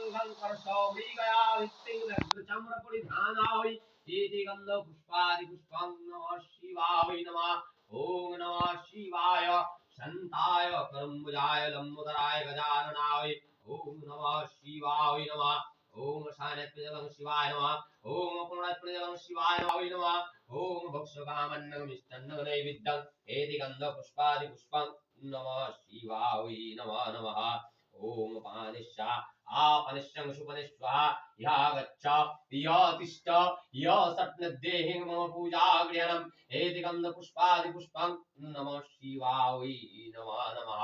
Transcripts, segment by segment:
शङ्खं कर्षमृगया भित्तिं व्यग्रचम्रपरिधानाय एति गन्धपुष्पादिपुष्पं नमः शिवाय नमः ॐ नमः शिवाय शान्ताय करम्बुजाय लम्बोदराय गजाननाय ॐ नमः शिवाय नमः ॐ शानत्प्रजलं शिवाय नमः ॐ पुनरत्प्रजलं शिवाय नमः ॐ भक्षकामन्नगमिष्टन्नगनैवेद्यं एति गन्धपुष्पादिपुष्पं नमः शिवाय नमः नमः ॐ पानिश्चा आपनिश्चं सुपनिश्वा या गच्छ या तिष्ठ या सट्नदेहि मम पूजागृहणम् एति गन्धपुष्पादिपुष्पं नमः शिवाय नमः नमः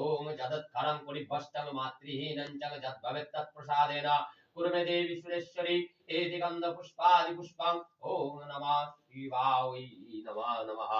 ॐ जदत्करं कुलिभष्टं मातृहीनं च यद्भवेत् तत्प्रसादेन कुर्मे देवी सुरेश्वरी एति गन्धपुष्पादिपुष्पं ॐ नमः शिवाय नमः नमः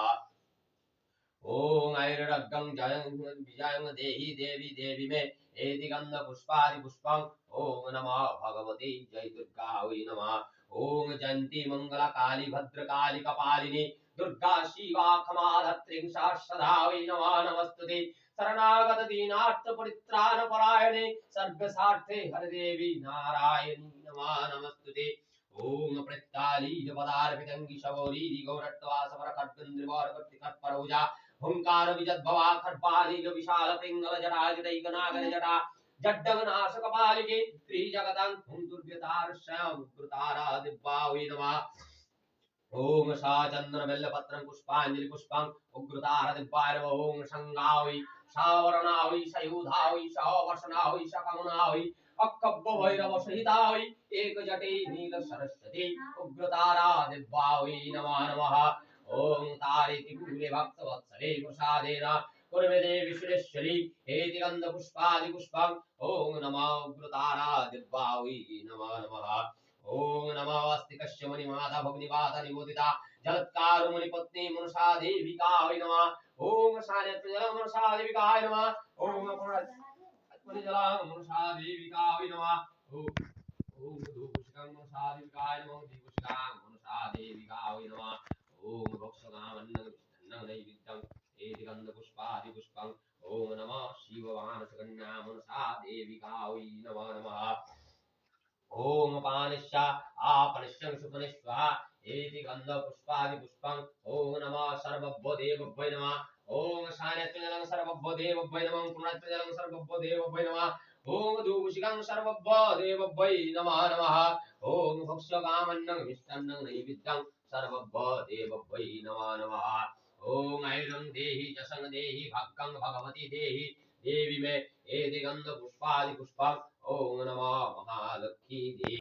ॐ ऐरडग्गं जयं देहि देवी देवी मे एति गन्धपुष्पादिपुष्पं ॐ नमः भगवती जय दुर्गायै नमः ॐ जयन्ती मङ्गलकाली भद्रकाली कपालिनी दुर्गा शिवा खमाधत्रीं सहस्रधायै नमः नमस्तुते शरणागत दीनार्थ परित्राण परायणे सर्वसार्थे हरदेवी नारायणी नमः नमस्तुते ॐ प्रत्ताली पदार्पितंगी शबोरी गौरट्टवा समर खड्गन्द्रिवार कट्टिकट्परौजा हुंकार विजद्भवा खड्पाली विशाल पिंगल जटा जटैकनागर जटा जड्डगनाश कपालिके त्रिजगतं हुं दुर्गतार श्याम उग्रतारा दिव्यावै नमः ॐ सा चन्द्रबिल्लपत्रं पुष्पाञ्जलि पुष्पं उग्रतार दिव्याय नमः ॐ संगावै सावरणावै सयुधावै सवसनावै सकमनावै अक्कब्ब भैरव सहितावै एकजटे नील सरस्वती उग्रतारा दिव्यावै नमः नमः ॐ तारेति कुले भक्तवत्सले प्रसादेन कुर्मे देवी सुरेश्वरी एति गन्धपुष्पादिपुष्पं ॐ नमः उग्रतारा दिव्यावै नमः नमः ॐ नमः अस्तिकस्य मणिमाता भग्निवाता निबोधिता जलत्कार मुनिपत्नी मनसा देविकाय नमः ॐ शान्यत्प्रजलं मनसा देविकाय नमः ॐ पुनरत्मनिजलं मनसा देविकाय नमः ॐ धूपुष्कं मनसा देविकाय नमः दीपुष्कां मनसा देविकाय नमः ॐ भक्षकामन्नगमिष्टन्नगनैवेद्यं एति गन्धपुष्पादिपुष्पं ॐ नमः शिवमानसकन्या मनसा देविकाय नमः नमः ॐ पानिश्चा आपनिश्चं सुपनिश्वा एति गन्धपुष्पादिपुष्पं ॐ नमः सर्वभूदेवभ्यै नमः ॐ शान्यत्प्रजलं सर्वभूदेवभ्यै नमः पुनरत्प्रजलं सर्वभूदेवभ्यै नमः ॐ धूपुषिकं सर्वभूदेवभ्यै नमः नमः ॐ भक्षकामन्नं नैवेद्यं सर्वभूदेवभ्यै नमः नमः ॐ ऐरं देहि जसं देहि भक्कं भगवती देहि देवी मे एति गन्धपुष्पादिपुष्पं ॐ नमः महालक्ष्मी देवी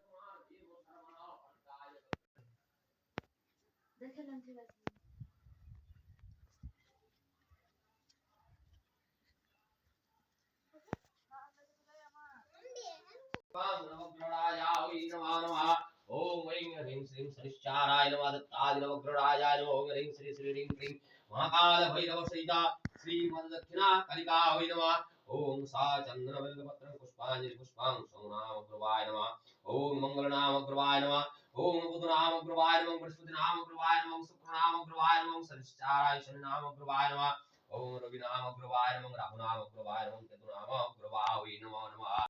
नवग्रहाय नमः नमः ॐ ऐं ह्रीं श्रीं शनिश्चाराय नमः दत्तादि नवग्रहाय नमः ॐ ह्रीं श्री श्री ह्रीं क्लीं महाकाल भैरव सहिता श्रीमद्दक्षिणा कालिकायै नमः ॐ सा चन्द्रबिल्लपत्रं पुष्पाञ्जलि पुष्पं सौनामग्रवाय नमः ॐ मङ्गलनामग्रवाय नमः ॐ बुधनामग्रवाय नमः बृहस्पतिनामग्रवाय नमः शुक्रनामग्रवाय नमः शनिश्चाराय शनिनामग्रवाय नमः ॐ रविनामग्रवाय नमः राहुनामग्रवाय नमः केतुनामग्रवाय नमो नमः